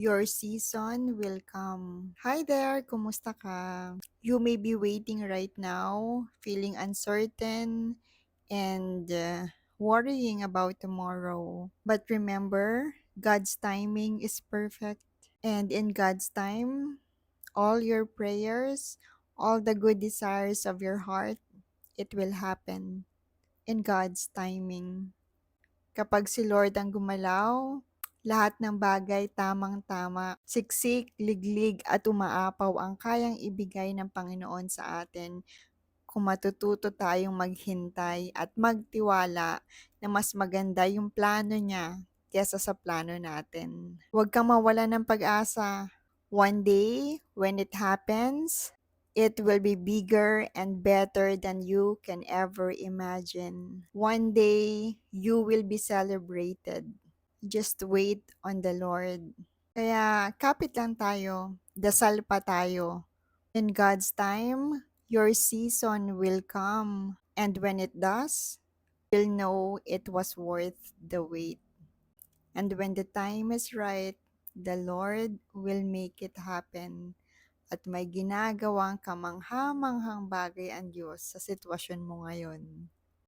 Your season will come. Hi there, kumusta ka? You may be waiting right now, feeling uncertain and worrying about tomorrow. But remember, God's timing is perfect. And in God's time, all your prayers, all the good desires of your heart, it will happen in God's timing. Kapag si Lord ang gumalaw, lahat ng bagay tamang-tama, siksik, liglig at umaapaw ang kayang ibigay ng Panginoon sa atin kung matututo tayong maghintay at magtiwala na mas maganda yung plano niya kesa sa plano natin. Huwag kang mawala ng pag-asa. One day, when it happens, it will be bigger and better than you can ever imagine. One day, you will be celebrated. Just wait on the Lord. Kaya kapit lang tayo, dasal pa tayo. In God's time, your season will come. And when it does, you'll know it was worth the wait. And when the time is right, the Lord will make it happen. At may ginagawang kamangha-manghang bagay ang Diyos sa sitwasyon mo ngayon.